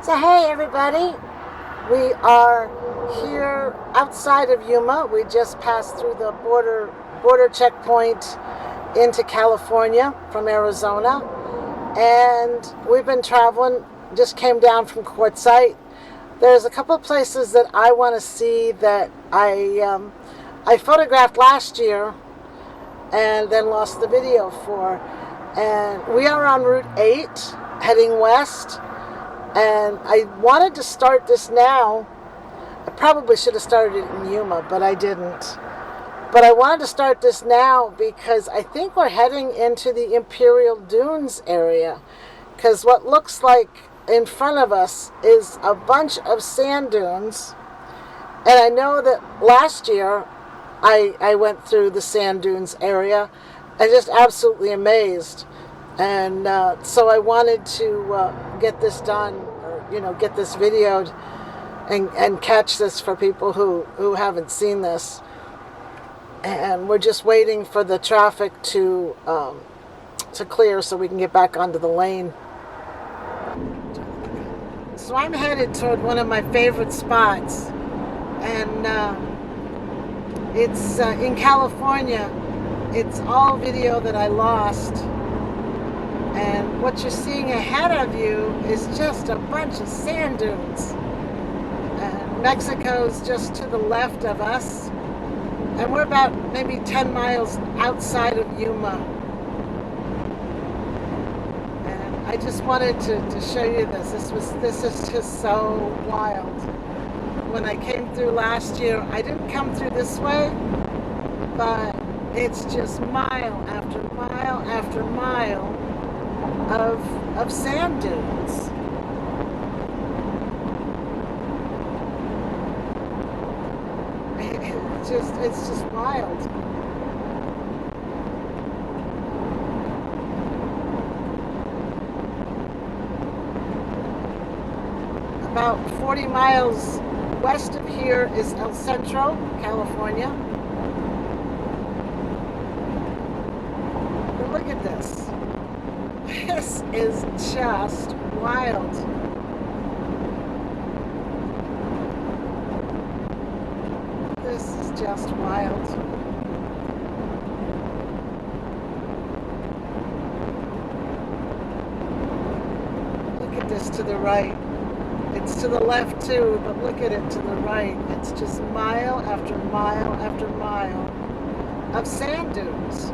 So hey everybody, we are here outside of Yuma. We just passed through the border checkpoint into California from Arizona, and we've been traveling. Just came down from Quartzsite. There's a couple of places that I want to see that I photographed last year and then lost the video for. And we are on Route 8 heading west. And I wanted to start this now. I probably should have started it in Yuma, but I didn't. But I wanted to start this now because I think we're heading into the Imperial Dunes area. Because what looks like in front of us is a bunch of sand dunes. And I know that last year I went through the sand dunes area and just absolutely amazed. And so I wanted to get this done, or, get this videoed and catch this for people who haven't seen this. And we're just waiting for the traffic to clear so we can get back onto the lane. So I'm headed toward one of my favorite spots, and it's in California. It's all video that I lost. And what you're seeing ahead of you is just a bunch of sand dunes. And Mexico's just to the left of us. And we're about maybe 10 miles outside of Yuma. And I just wanted to show you this. This is just so wild. When I came through last year, I didn't come through this way, but it's just mile after mile after mile of sand dunes. It's just wild. About 40 miles west of here is El Centro, California. But look at this. This is just wild. This is just wild. Look at this to the right. It's to the left too, but look at it to the right. It's just mile after mile after mile of sand dunes.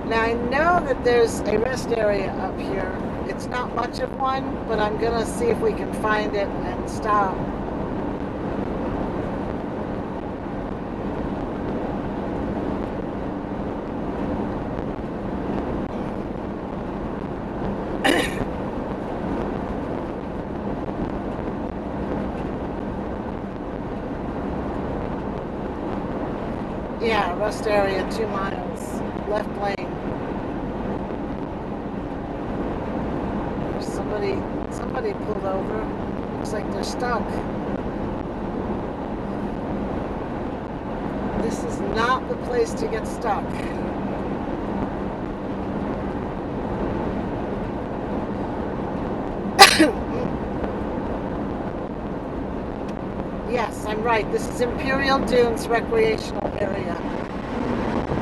Now I know that there's a rest area up here. It's not much of one, but I'm going to see if we can find it and stop. Yeah, rest area, 2 miles, left lane. Somebody pulled over. Looks like they're stuck. This is not the place to get stuck. Yes, I'm right. This is Imperial Dunes Recreational Area.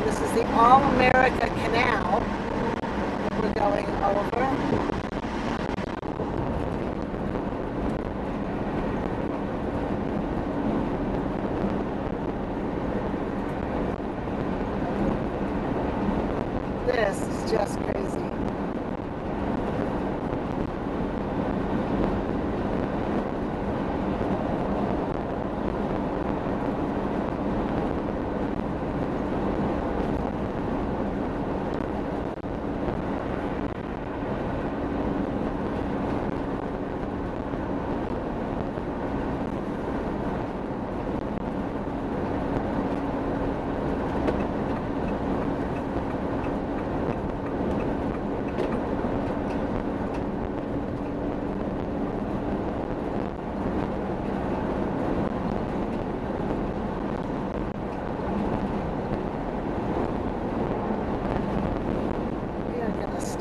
This is the All-America Canal we're going over. This is just crazy.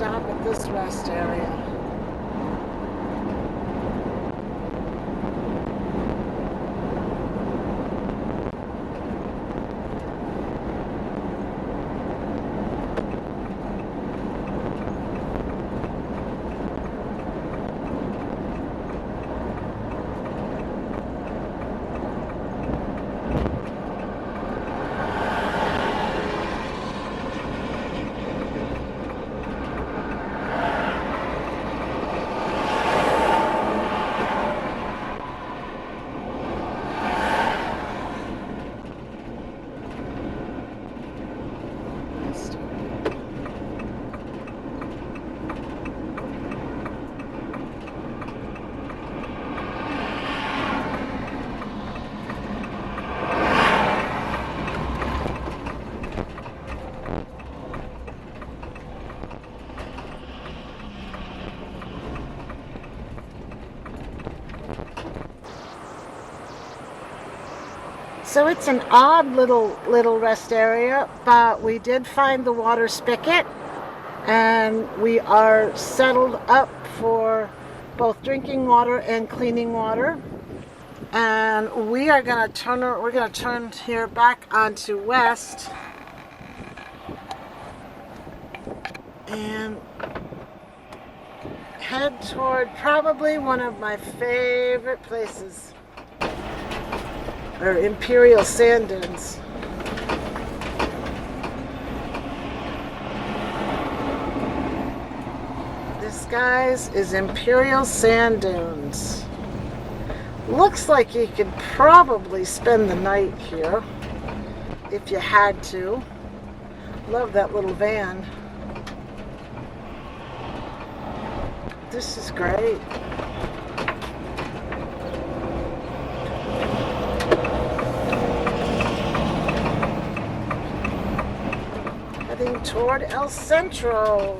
stop at this rest area. So it's an odd little rest area, but we did find the water spigot, and we are settled up for both drinking water and cleaning water. And we are gonna turn here back onto west and head toward probably one of my favorite places. Or Imperial Sand Dunes. This, guys, is Imperial Sand Dunes. Looks like you could probably spend the night here if you had to. Love that little van. This is great. Toward El Centro,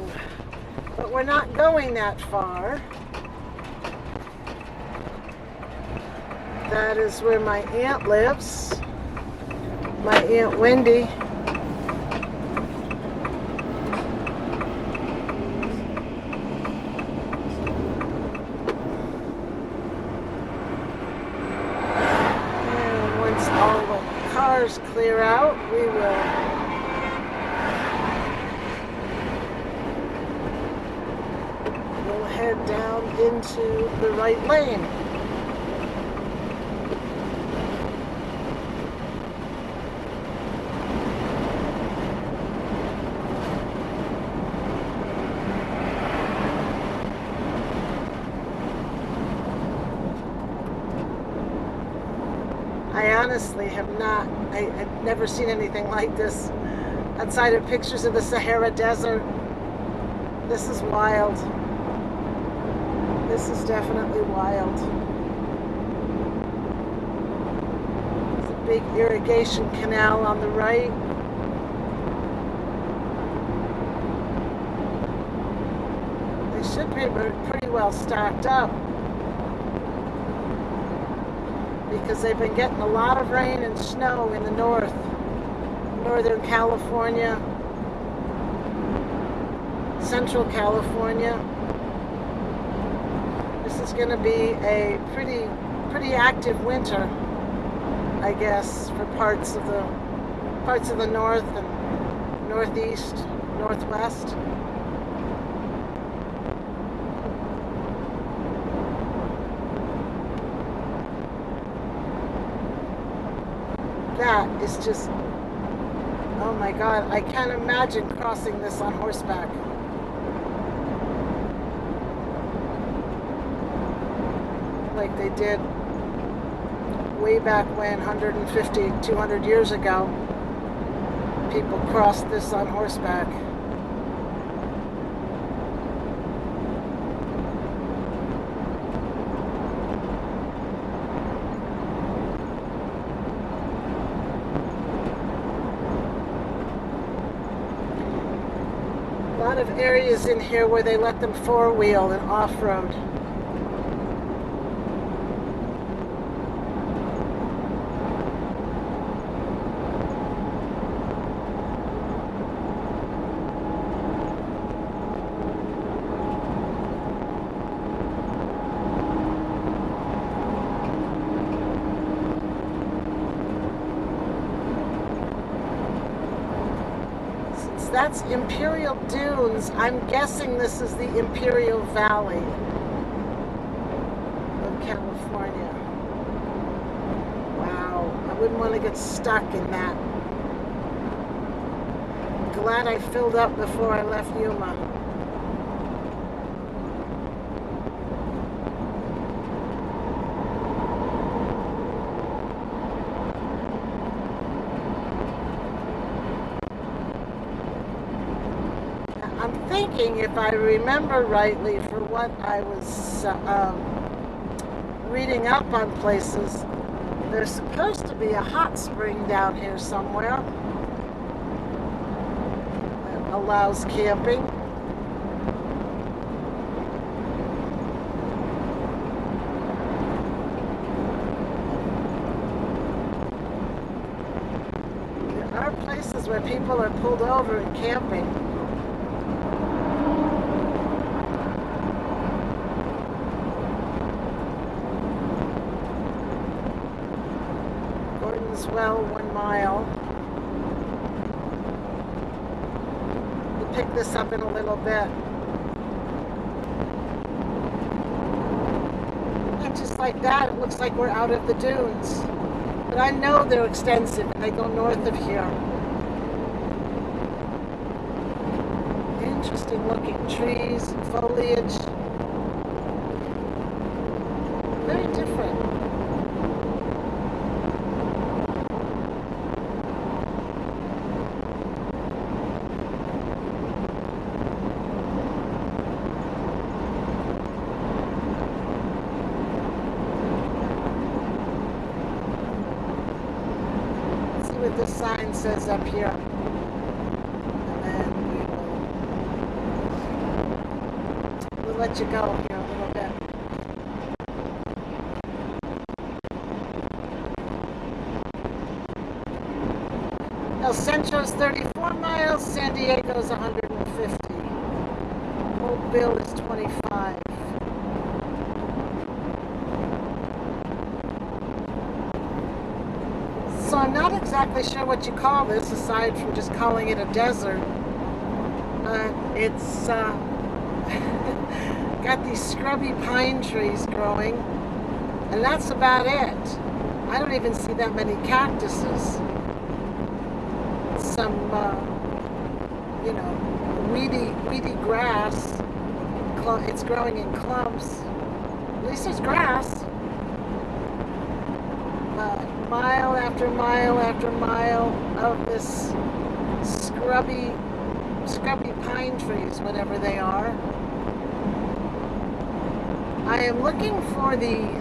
but we're not going that far. That is where my aunt lives, my Aunt Wendy. And once all the cars clear out, we will head down into the right lane. I honestly have not, I've never seen anything like this outside of pictures of the Sahara Desert. This is wild. This is definitely wild. There's a big irrigation canal on the right. They should be pretty well stocked up because they've been getting a lot of rain and snow in the northern California, Central California. This is going to be a pretty active winter, I guess, for parts of the north and northeast, northwest. That is just, oh my God, I can't imagine crossing this on horseback. Like they did way back when, 150, 200 years ago. People crossed this on horseback. A lot of areas in here where they let them four-wheel and off-road. that's Imperial Dunes. I'm guessing this is the Imperial Valley of California. Wow, I wouldn't want to get stuck in that. Glad I filled up before I left Yuma. I'm thinking, if I remember rightly, for what I was reading up on places, there's supposed to be a hot spring down here somewhere that allows camping. There are places where people are pulled over and camping. Well, 1 mile. We'll pick this up in a little bit. And just like that, it looks like we're out of the dunes. But I know they're extensive and they go north of here. Interesting looking trees and foliage. Very different. What this sign says up here, and then we'll let you go here a little bit. El Centro's 34 miles, San Diego's 150. Mobile is 25. So I'm not exactly sure what you call this, aside from just calling it a desert. It's got these scrubby pine trees growing, and that's about it. I don't even see that many cactuses. Some, weedy grass. It's growing in clumps. At least there's grass. Mile after mile after mile of this scrubby pine trees, whatever they are. I am looking for the,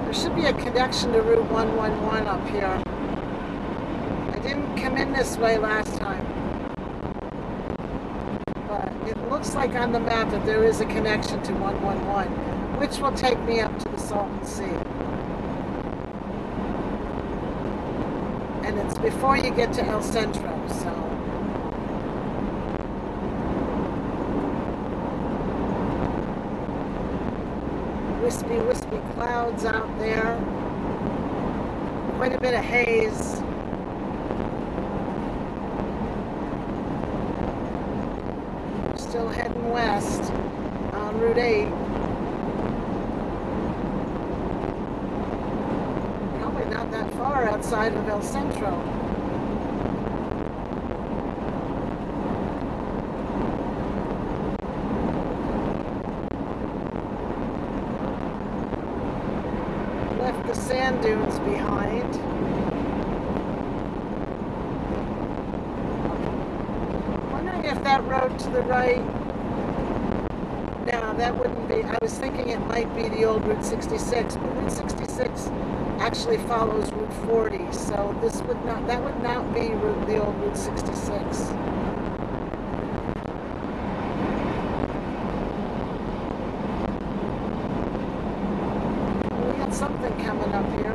there should be a connection to Route 111 up here. I didn't come in this way last time, but it looks like on the map that there is a connection to 111, which will take me up to the Salton Sea. And it's before you get to El Centro, so. Wispy clouds out there. Quite a bit of haze. We're still heading west on Route 8. Not that far outside of El Centro. Left the sand dunes behind. Wondering if that road to the right. No, that wouldn't be. I was thinking it might be the old Route 66, but Route 66 actually follows Route 40, so that would not be the old Route 66. We got something coming up here.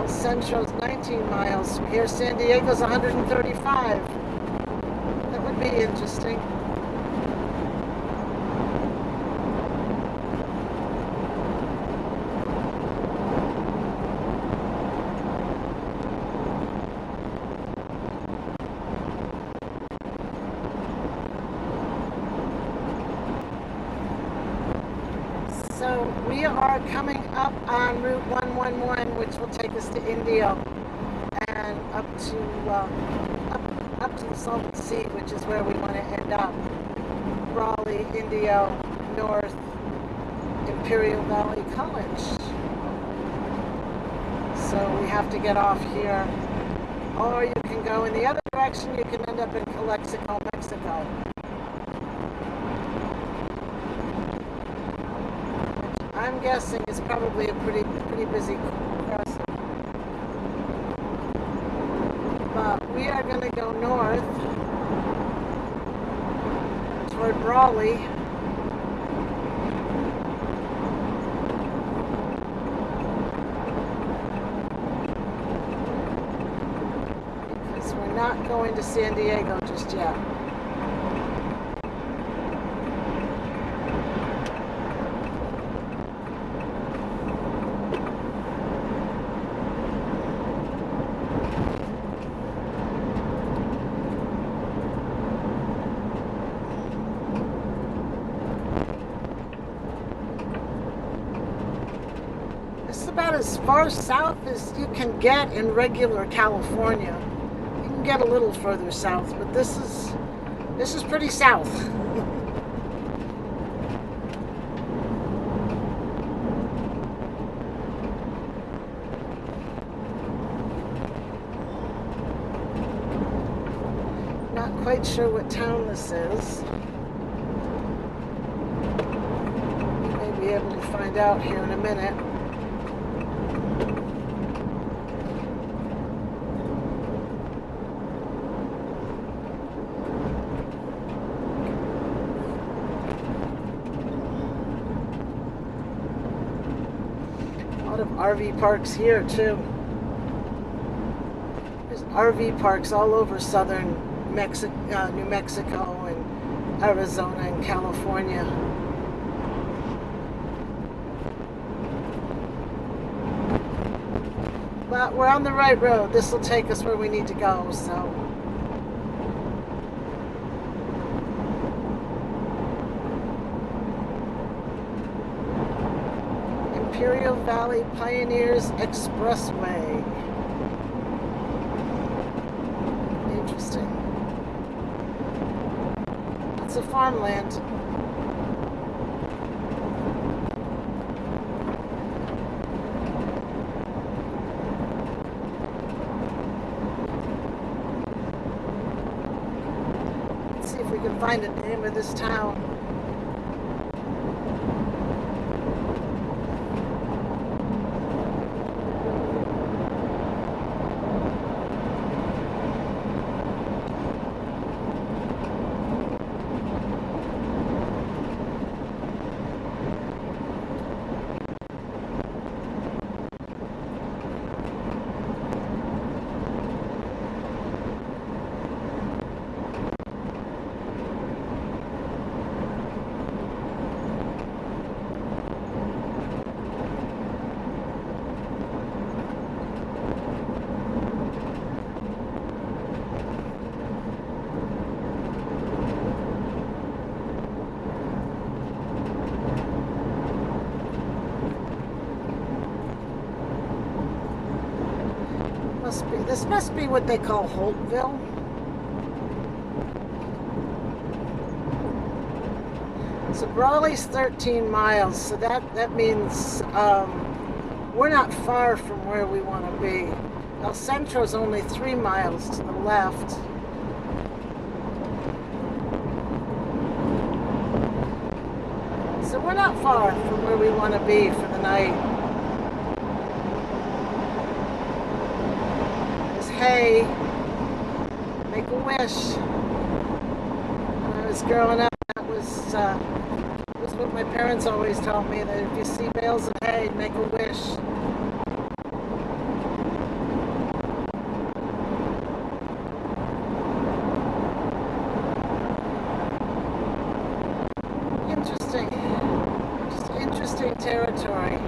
Centro's 19 miles. Here, San Diego's 135. That would be interesting. So we are coming up on Route 111, which will take us to Indio and up to the Salton Sea, which is where we want to end up. Brawley, Indio, North, Imperial Valley College. So we have to get off here. Or you can go in the other direction, you can end up in Calexico, Mexico. I'm guessing it's probably a pretty busy crossing. But we are going to go north toward Brawley. Because we're not going to San Diego just yet. About as far south as you can get in regular California. You can get a little further south, but this is pretty south. Not quite sure what town this is. We may be able to find out here in a minute. Of RV parks here too. There's RV parks all over southern New Mexico and Arizona and California. But we're on the right road. This will take us where we need to go, so. Imperial Valley Pioneers Expressway. Interesting. It's a farmland. Let's see if we can find the name of this town. This must be what they call Holtville. So Brawley's 13 miles, so that means we're not far from where we want to be. El Centro's only 3 miles to the left. So we're not far from where we want to be for the night. Hey, make a wish. When I was growing up, that was what my parents always told me, that if you see bales of hay, make a wish. Interesting. Just interesting territory.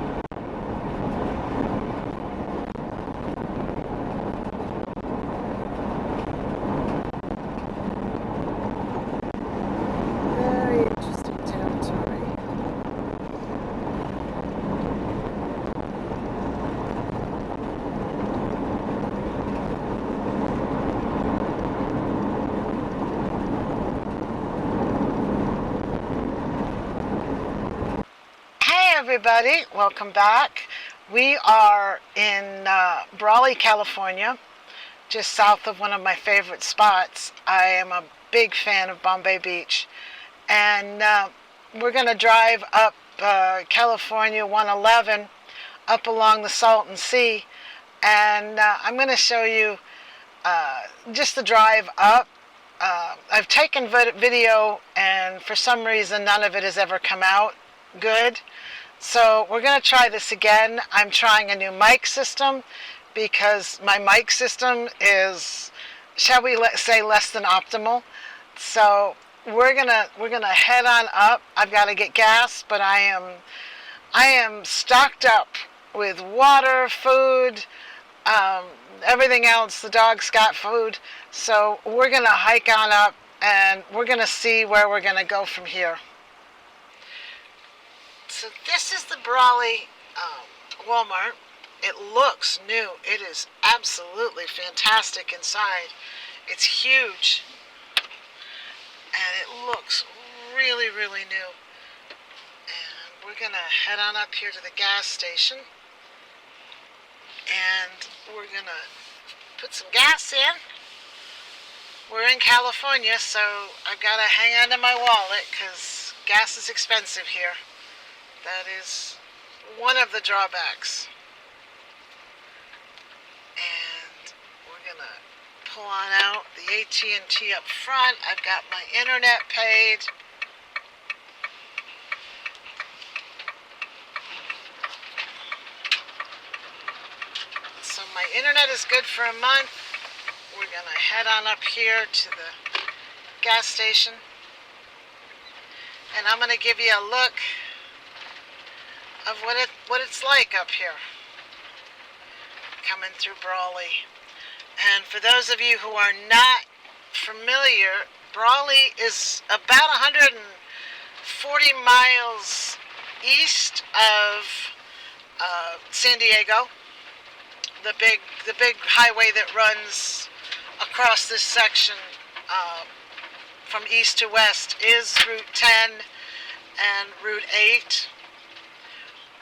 everybody, welcome back. We are in Brawley, California, just south of one of my favorite spots. I am a big fan of Bombay Beach, and we're going to drive up California 111 up along the Salton Sea, and I'm going to show you just the drive up. I've taken video, and for some reason none of it has ever come out good. So we're going to try this again. I'm trying a new mic system because my mic system is, shall we say, less than optimal. So we're gonna head on up. I've got to get gas, but I am stocked up with water, food, everything else. The dog's got food. So we're gonna hike on up, and we're gonna see where we're gonna go from here. So this is the Brawley Walmart. It looks new. It is absolutely fantastic inside. It's huge, and it looks really, really new. And we're gonna head on up here to the gas station, and we're gonna put some gas in. We're in California, so I've got to hang on to my wallet because gas is expensive here. That is one of the drawbacks. And we're going to pull on out the AT&T up front. I've got my internet paid. So my internet is good for a month. We're going to head on up here to the gas station. And I'm going to give you a look of what it's like up here, coming through Brawley. And for those of you who are not familiar, Brawley is about 140 miles east of San Diego. The big highway that runs across this section from east to west is Route 10 and Route 8.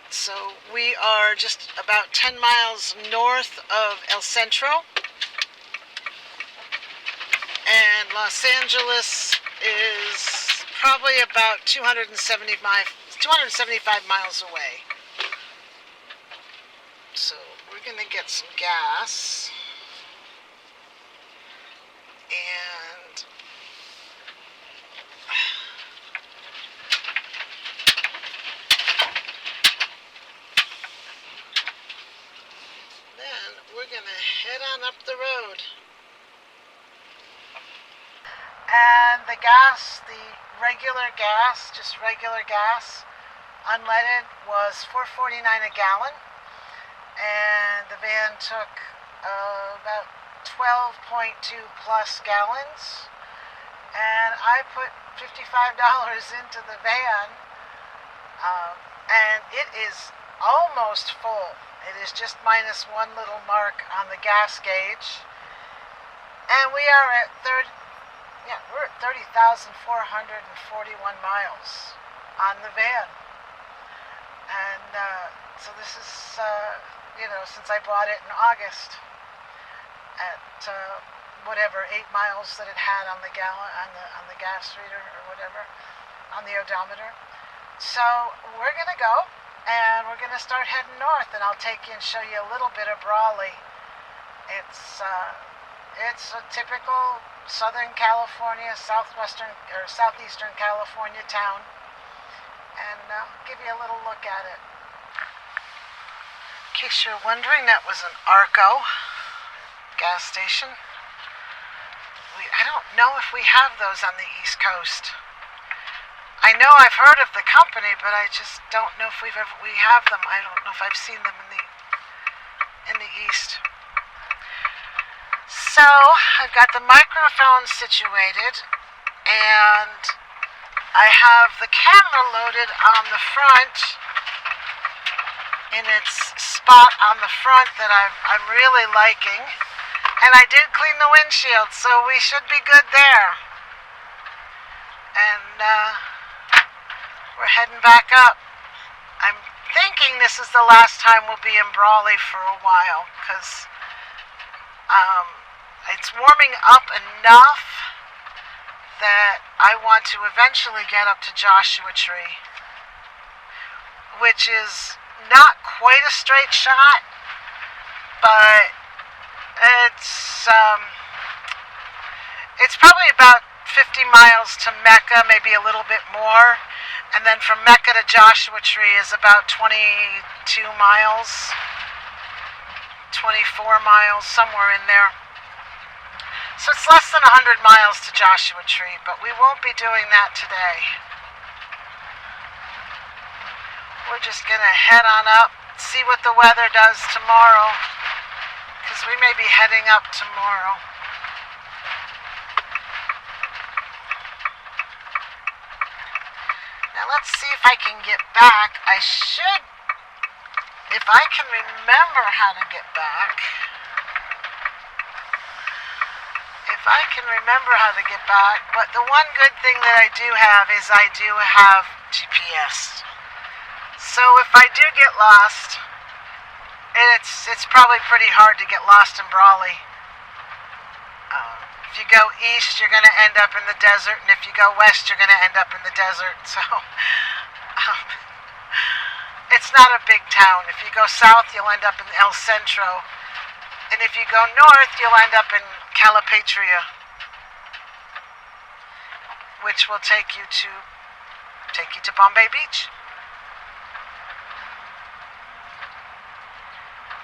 So we are just about 10 miles north of El Centro, and Los Angeles is probably about 275 miles away. So we're going to get some gas, and we're gonna head on up the road. And the gas, the regular gas, just regular gas, unleaded, was $4.49 a gallon, and the van took about 12.2 plus gallons, and I put $55 into the van, and it is almost full. It is just minus one little mark on the gas gauge. And we are at 30,441 miles on the van. And so this is, since I bought it in August at whatever 8 miles that it had on the gallon, on the gas reader or whatever, on the odometer. So we're gonna go. And we're going to start heading north, and I'll take you and show you a little bit of Brawley. It's a typical Southern California, Southeastern California town, and I'll give you a little look at it. In case you're wondering, that was an Arco gas station. I don't know if we have those on the East Coast. I know I've heard of the company, but I just don't know if we have them. I don't know if I've seen them in the East. So I've got the microphone situated, and I have the camera loaded on the front, in its spot on the front that I'm really liking. And I did clean the windshield, so we should be good there. And we're heading back up. I'm thinking this is the last time we'll be in Brawley for a while, because it's warming up enough that I want to eventually get up to Joshua Tree, which is not quite a straight shot, but it's probably about 50 miles to Mecca, maybe a little bit more, and then from Mecca to Joshua Tree is about 22 miles, 24 miles, somewhere in there. So it's less than 100 miles to Joshua Tree, but we won't be doing that today. We're just going to head on up, see what the weather does tomorrow, because we may be heading up tomorrow. Now let's see if I can get back. I should, if I can remember how to get back. If I can remember how to get back. But the one good thing that I do have is I do have GPS. So if I do get lost, it's probably pretty hard to get lost in Brawley. If you go east, you're going to end up in the desert, and if you go west, you're going to end up in the desert. So it's not a big town. If you go south, you'll end up in El Centro, and if you go north, you'll end up in Calipatria, which will take you to Bombay Beach.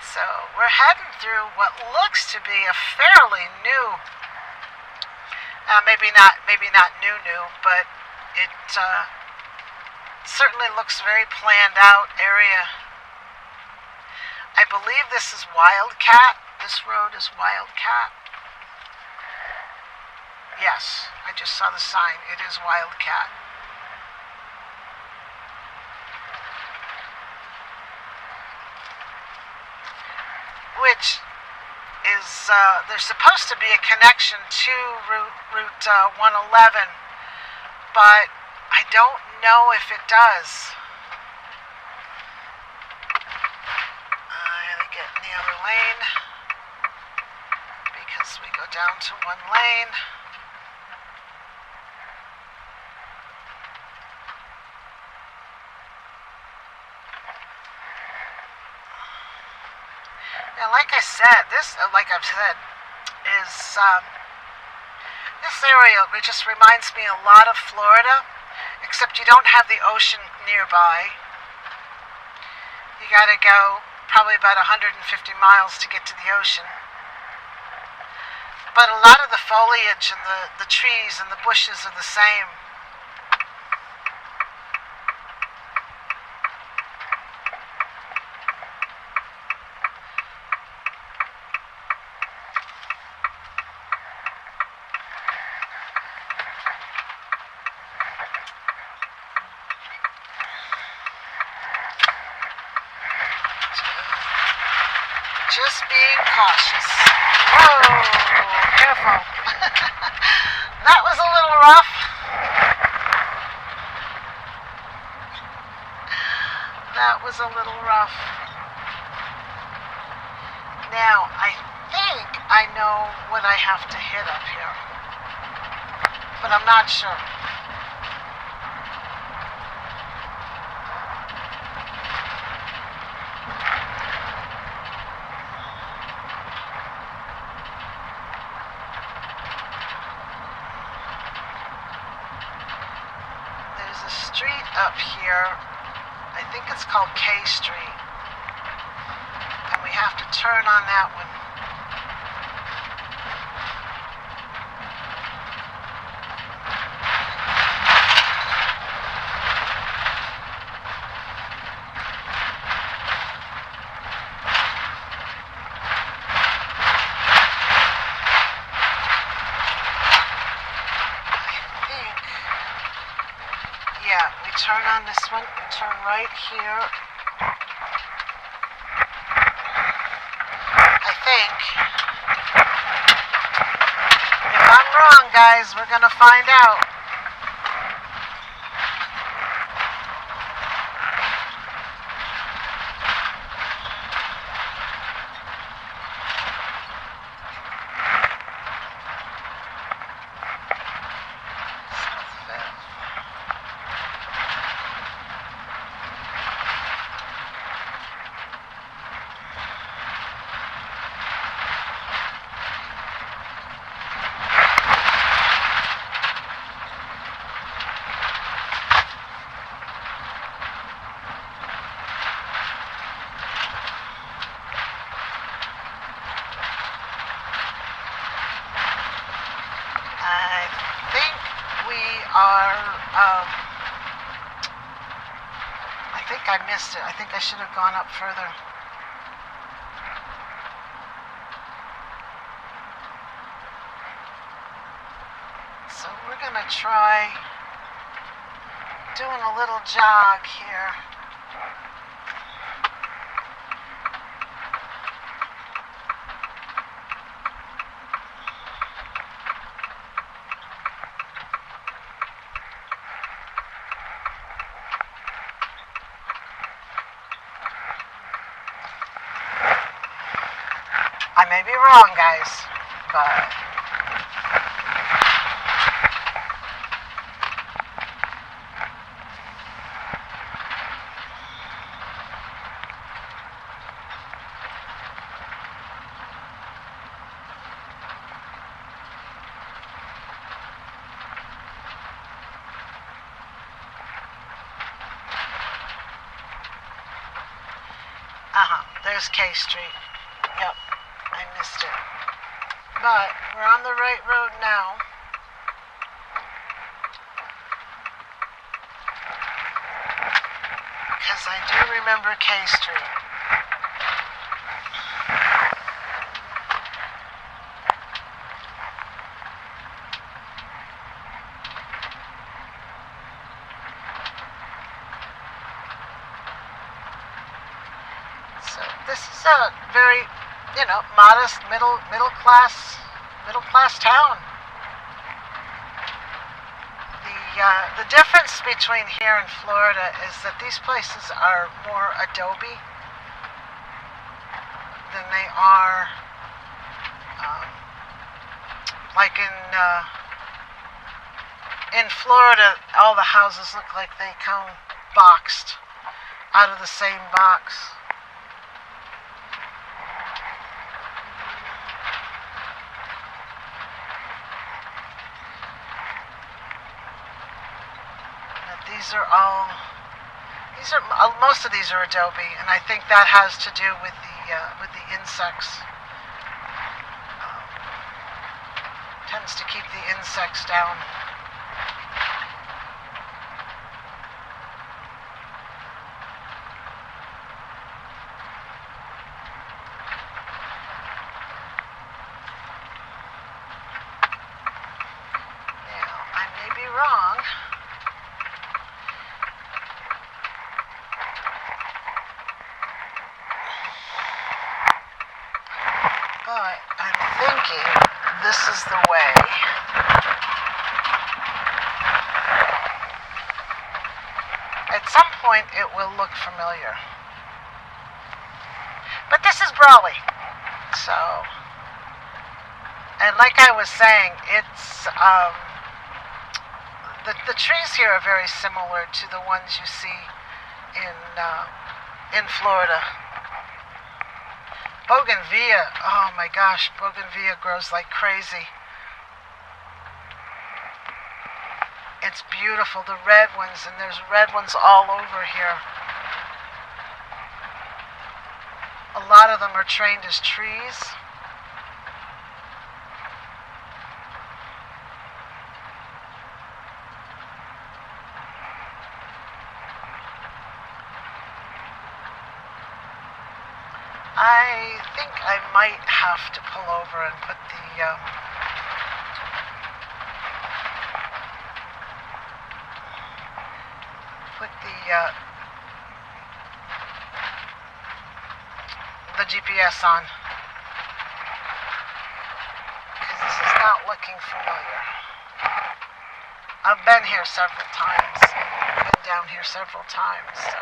So we're heading through what looks to be a fairly new, maybe not new, but it certainly looks very planned out area. I believe this is Wildcat. This road is Wildcat. Yes, I just saw the sign. It is Wildcat. Which is, there's supposed to be a connection to Route 111, but I don't know if it does. I'm going to get in the other lane, because we go down to one lane. Now, like I've said, is this area, it just reminds me a lot of Florida, except you don't have the ocean nearby. You gotta go probably about 150 miles to get to the ocean. But a lot of the foliage and the trees and the bushes are the same. Just being cautious. Whoa, careful. That was a little rough. That was a little rough. Now, I think I know what I have to hit up here, but I'm not sure. Up here, I think it's called K Street, and we have to turn on that one. Turn on this one and turn right here. I think. If I'm wrong, guys, we're gonna find out. are, I think I missed it. I think I should have gone up further. So we're going to try doing a little jog here. I may be wrong, guys, but there's K Street. Yep, I missed it. But we're on the right road now. Because I do remember K Street. So this is a very, modest middle class town. The difference between here and Florida is that these places are more Adobe than they are like in Florida. All the houses look like they come boxed out of the same box. Most of these are Adobe, and I think that has to do with the insects. Tends to keep the insects down. Now, I may be wrong. But I'm thinking this is the way. At some point it will look familiar. But this is Brawley. So, and like I was saying, it's the trees here are very similar to the ones you see in Florida. Bougainvillea, oh my gosh, bougainvillea grows like crazy. It's beautiful, the red ones, and there's red ones all over here. A lot of them are trained as trees. I think I might have to pull over and put the GPS on, because this is not looking familiar. I've been here several times. I've been down here several times, so.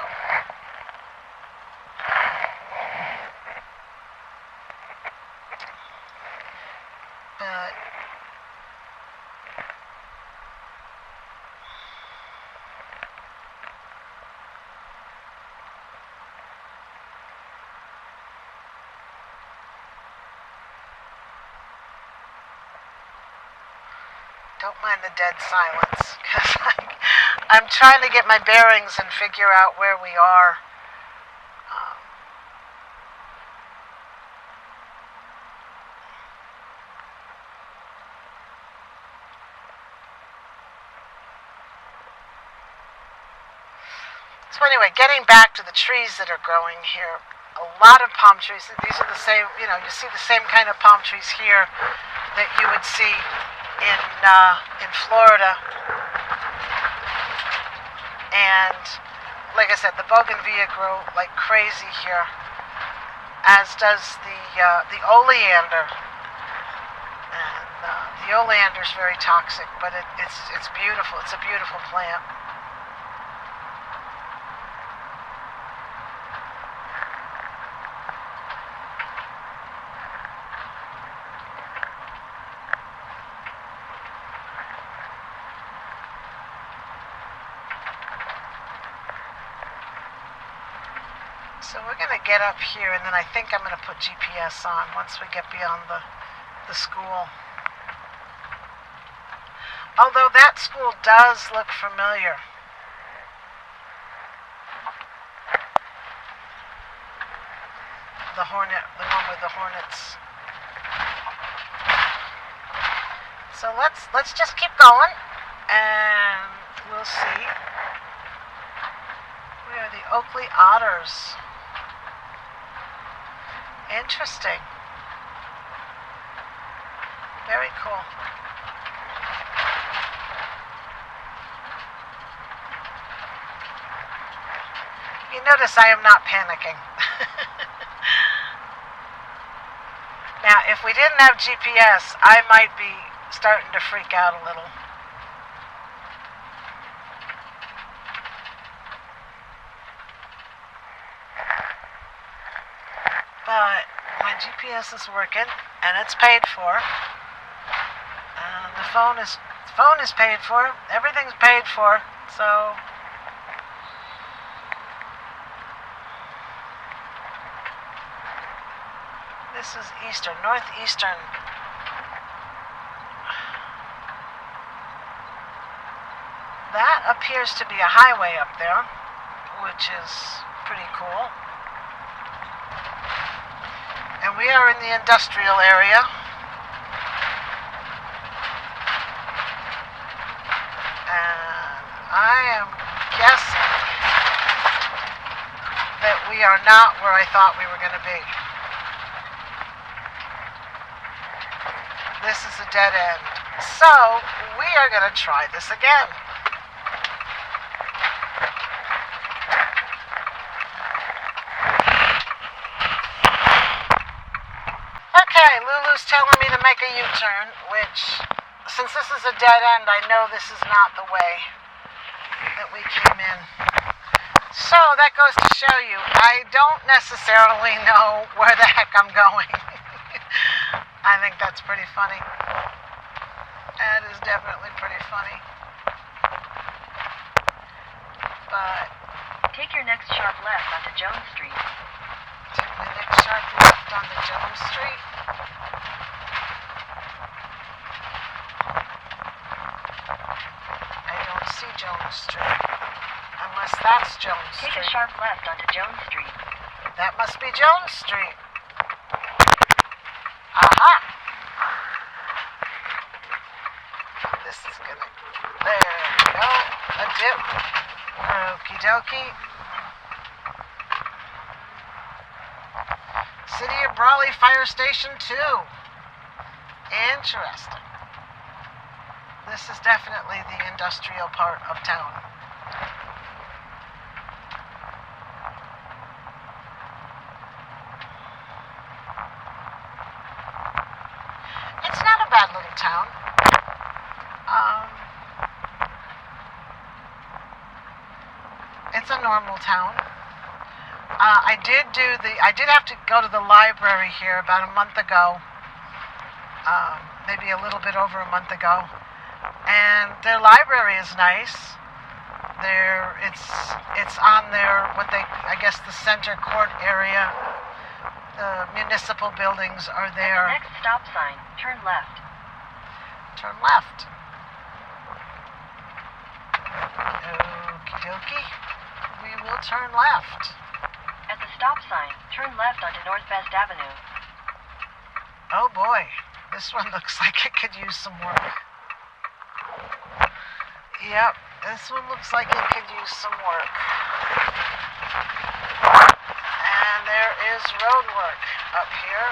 But don't mind the dead silence, because I'm trying to get my bearings and figure out where we are. So anyway, getting back to the trees that are growing here, a lot of palm trees. These are the same, you see the same kind of palm trees here that you would see in Florida. And like I said, the bougainvillea grow like crazy here, as does the oleander. And the oleander is very toxic, but it's beautiful. It's a beautiful plant. So we're going to get up here, and then I think I'm going to put GPS on once we get beyond the school. Although that school does look familiar. The one with the hornets. So let's just keep going, and we'll see. We are the Oakley otters. Interesting. Very cool. You notice I am not panicking. Now, if we didn't have GPS, I might be starting to freak out a little. But my GPS is working, and it's paid for. And the phone is paid for. Everything's paid for. So this is northeastern. That appears to be a highway up there, which is pretty cool. And we are in the industrial area. And I am guessing that we are not where I thought we were going to be. This is a dead end. So we are going to try this again. Okay, Lulu's telling me to make a U-turn, which, since this is a dead end, I know this is not the way that we came in. So that goes to show you, I don't necessarily know where the heck I'm going. I think that's pretty funny. That is definitely pretty funny. But take your next sharp left onto Jones Street. Take my next sharp left onto Jones Street. I don't see Jones Street. Unless that's Jones Street. Take a sharp left onto Jones Street. That must be Jones Street. Aha! This is gonna... There we go. A dip. Okie dokie. City of Brawley Fire Station 2. Interesting. This is definitely the industrial part of town. It's not a bad little town. It's a normal town. I did have to go to the library here about a month ago, maybe a little bit over a month ago, and their library is nice. It's on their, I guess the center court area. The municipal buildings are there. At the next stop sign, turn left. Turn left. Okie dokie. We will turn left. At the stop sign, turn left onto Northwest Avenue. Oh boy, this one looks like it could use some work. Yep, this one looks like it could use some work. road work up here,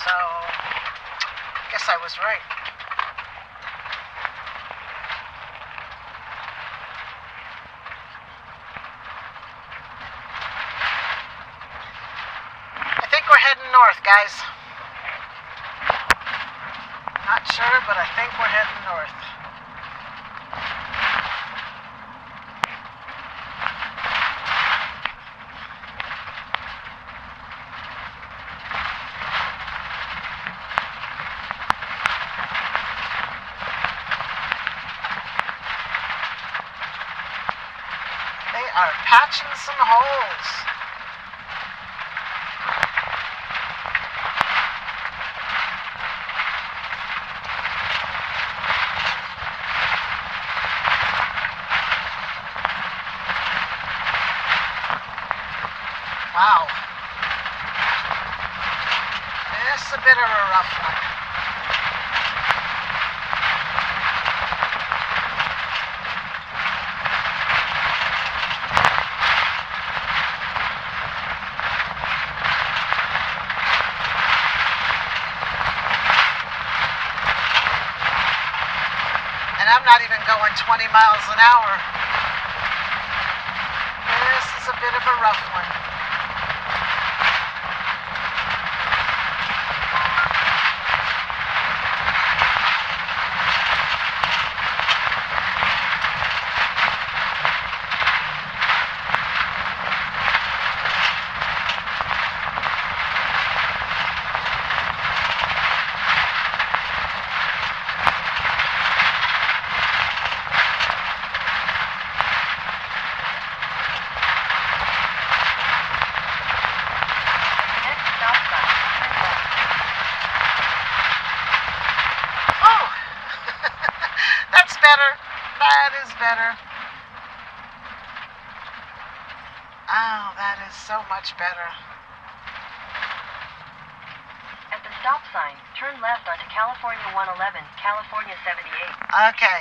so I guess I was right. I think we're heading north, guys. Not sure, but I think we're heading north. They are patching some holes. Wow. This is a bit of a rough one. And I'm not even going 20 miles an hour. This is a bit of a rough one. That is better. Oh, that is so much better. At the stop sign, turn left onto California 111, California 78. Okay.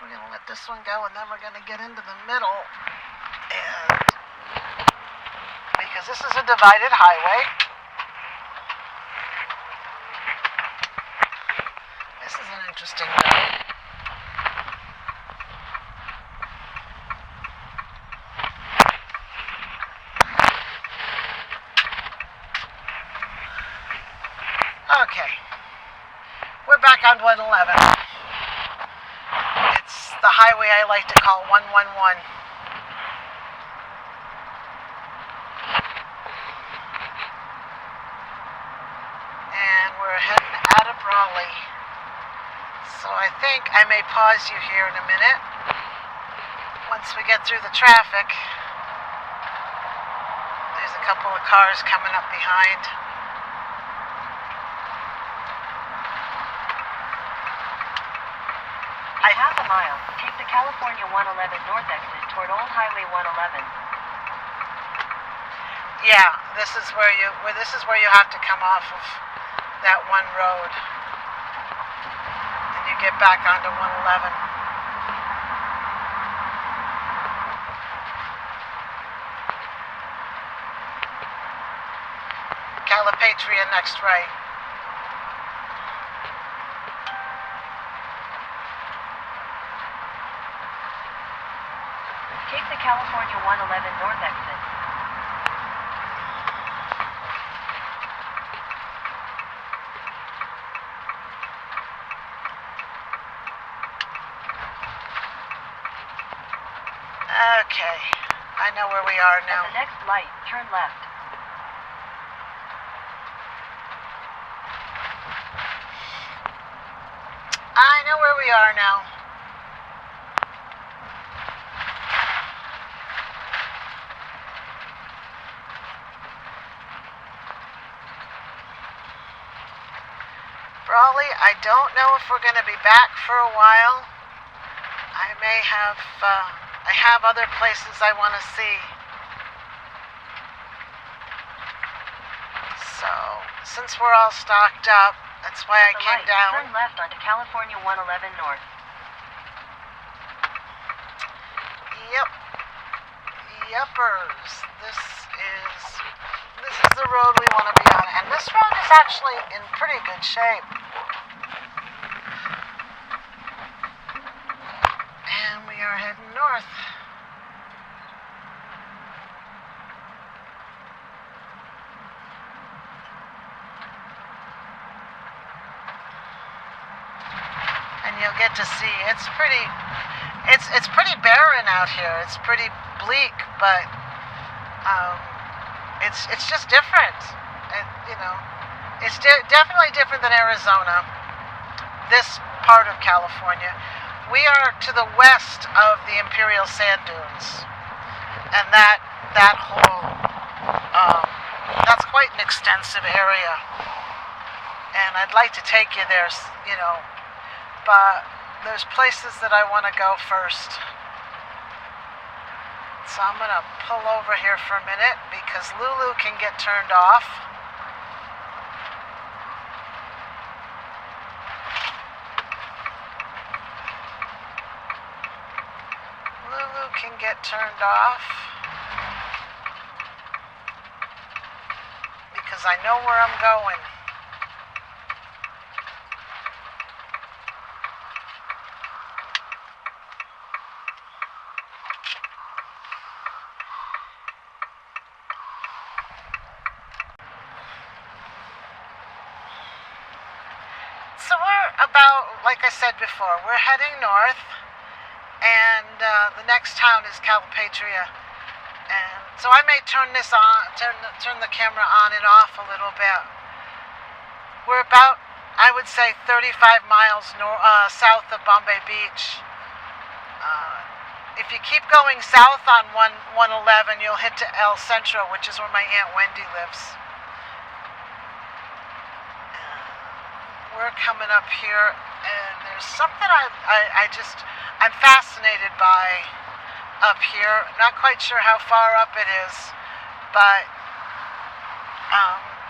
We're going to let this one go, and then we're going to get into the middle. And because this is a divided highway. This is an interesting road. Okay. We're back on 111. It's the highway I like to call 111. Heading out of Brawley. So I think I may pause you here in a minute once we get through the traffic. There's a couple of cars coming up behind. Half a mile, take the California 111 north exit toward Old Highway 111. Yeah, this is where you have to come off of that one road, and you get back onto 111. Calipatria next right. Take the California 111 north exit. Okay, I know where we are now. At the next light, turn left. I know where we are now. Brawley, I don't know if we're going to be back for a while. I may have, I have other places I want to see. So, since we're all stocked up, That's why I The came light. down. Turn left onto California 111 North. Yep. Yuppers. This is the road we want to be on. And this road is actually in pretty good shape. And we are heading north. And you'll get to see it's pretty barren out here. It's pretty bleak, but it's just different. It's definitely different than Arizona. This part of California. We are to the west of the Imperial Sand Dunes, and that whole that's quite an extensive area. And I'd like to take you there, but there's places that I want to go first. So I'm going to pull over here for a minute because Lulu can get turned off. Lulu can get turned off because I know where I'm going. So we're about, like I said before, we're heading north, and the next town is Calipatria. And so I may turn this on, turn the camera on and off a little bit. We're about, I would say, 35 miles south of Bombay Beach. If you keep going south on 111, you'll hit to El Centro, which is where my Aunt Wendy lives. We're coming up here, and there's something I'm fascinated by up here. Not quite sure how far up it is, but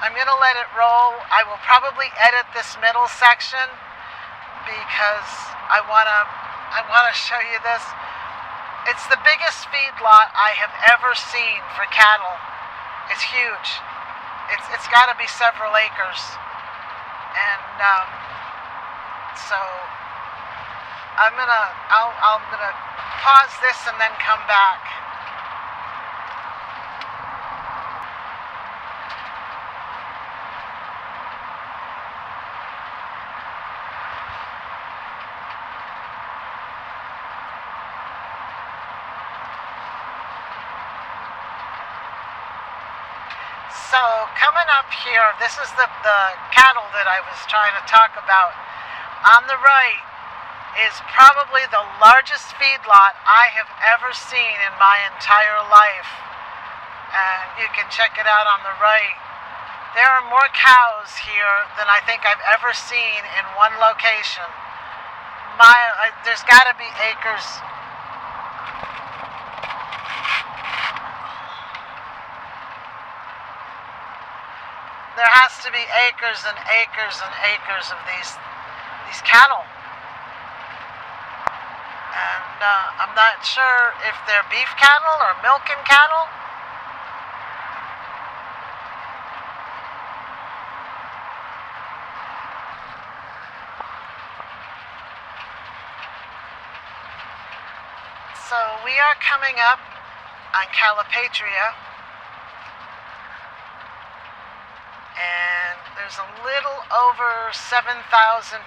I'm going to let it roll. I will probably edit this middle section because I want to show you this. It's the biggest feedlot I have ever seen for cattle. It's huge. It's got to be several acres. And so I'm gonna pause this and then come back. So coming up here, this is the cattle that I was trying to talk about. On the right is probably the largest feedlot I have ever seen in my entire life. And you can check it out on the right. There are more cows here than I think I've ever seen in one location. There's got to be acres. There has to be acres and acres and acres of these cattle. And I'm not sure if they're beef cattle or milking cattle. So we are coming up on Calipatria. And there's a little over 7,000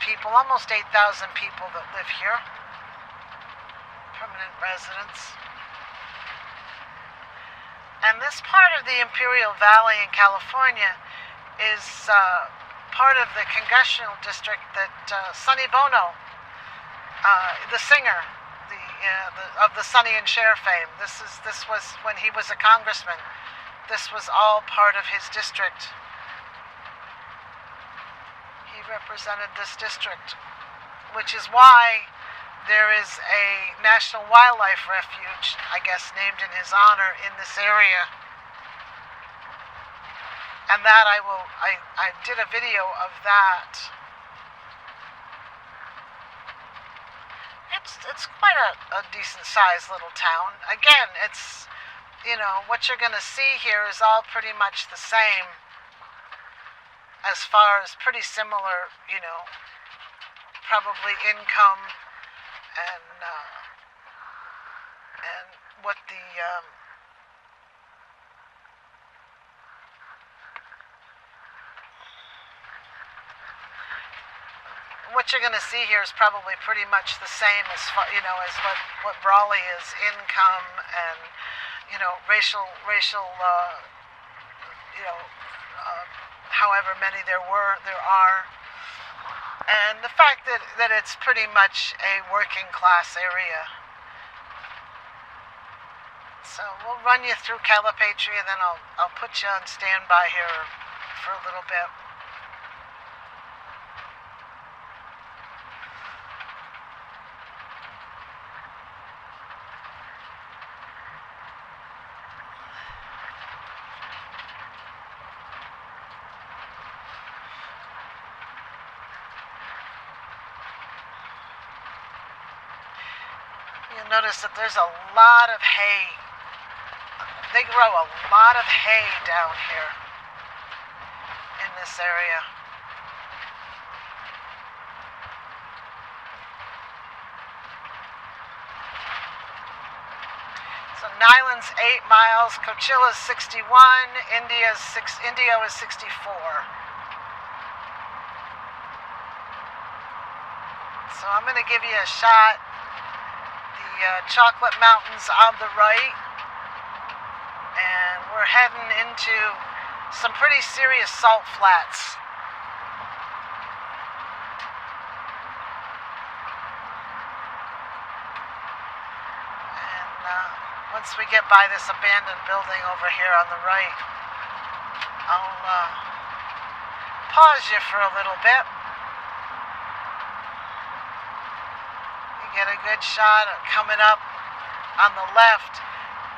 people, almost 8,000 people that live here. Permanent residents. And this part of the Imperial Valley in California is part of the congressional district that Sonny Bono, the singer of the Sonny and Cher fame, this was when he was a congressman. This was all part of his district. He represented this district, which is why there is a national wildlife refuge, I guess, named in his honor in this area. And that I did a video of that. It's quite a decent sized little town. Again, it's, you know, what you're going to see here is all pretty much the same as far as pretty similar, you know, probably income and what the what you're going to see here is probably pretty much the same as far, you know, as what Brawley is, income and, you know, racial you know, however many there are, and the fact that it's pretty much a working class area. So we'll run you through Calipatria, and then I'll put you on standby here for a little bit. You'll notice that there's a lot of hay. They grow a lot of hay down here in this area. So Nyland's 8 miles, Coachilla's 61, Indio is 64. So I'm going to give you a shot. Chocolate Mountains on the right, and we're heading into some pretty serious salt flats. And once we get by this abandoned building over here on the right, I'll pause you for a little bit. Get a good shot of coming up on the left.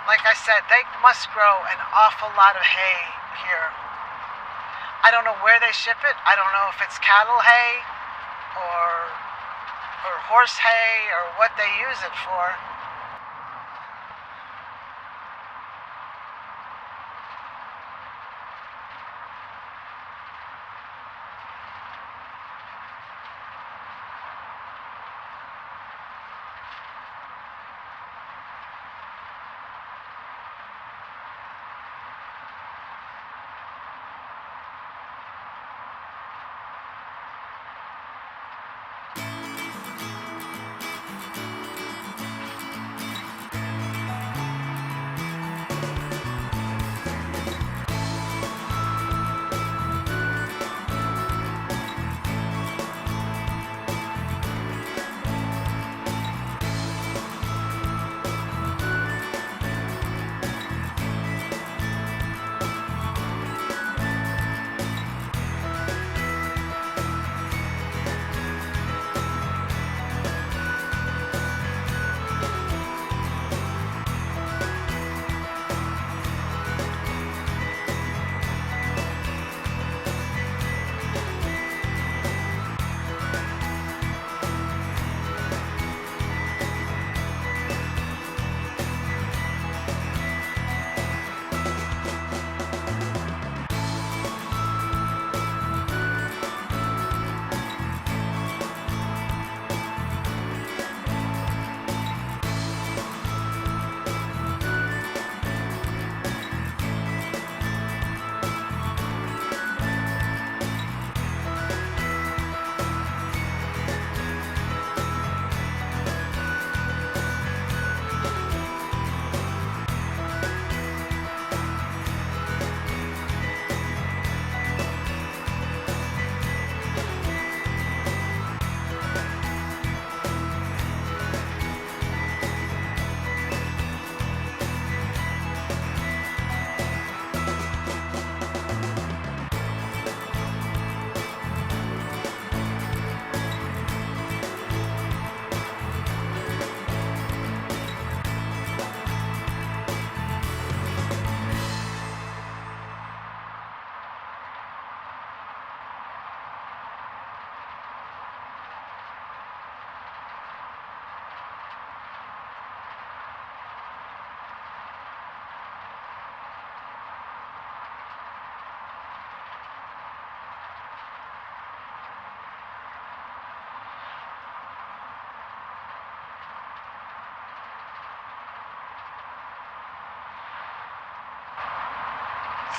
Like I said, they must grow an awful lot of hay here. I don't know where they ship it. I don't know if it's cattle hay or horse hay or what they use it for.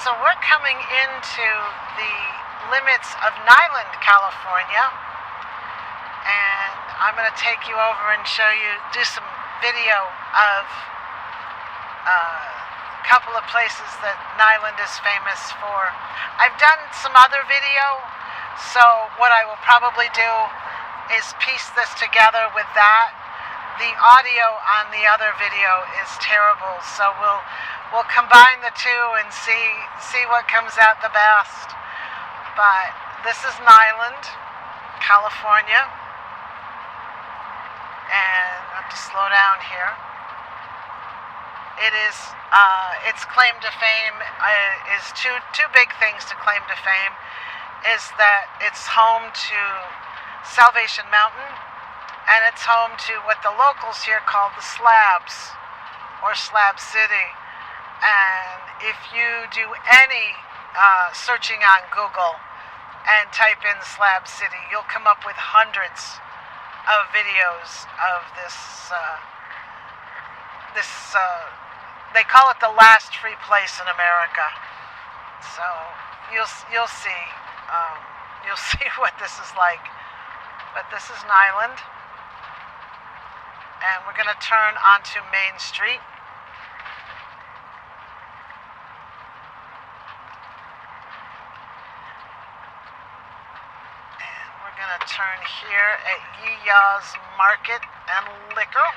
So we're coming into the limits of Nyland, California, and I'm going to take you over and do some video of a couple of places that Nyland is famous for. I've done some other video, so what I will probably do is piece this together with that. The audio on the other video is terrible, so we'll combine the two and see what comes out the best. But this is Nyland, California, and I have to slow down here. Its claim to fame is two big things to claim to fame. Is that it's home to Salvation Mountain, and it's home to what the locals here call the Slabs, or Slab City. And if you do any searching on Google and type in Slab City, you'll come up with hundreds of videos of this. They call it the last free place in America. So you'll see what this is like. But this is Nyland, and we're going to turn onto Main Street. And we're going to turn here at Yeeyaws Market and Liquor.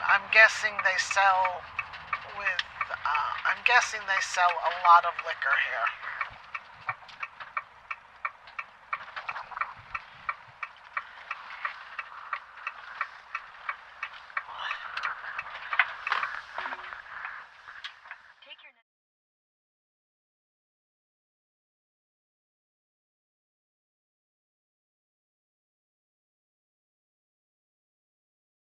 I'm guessing they sell a lot of liquor here.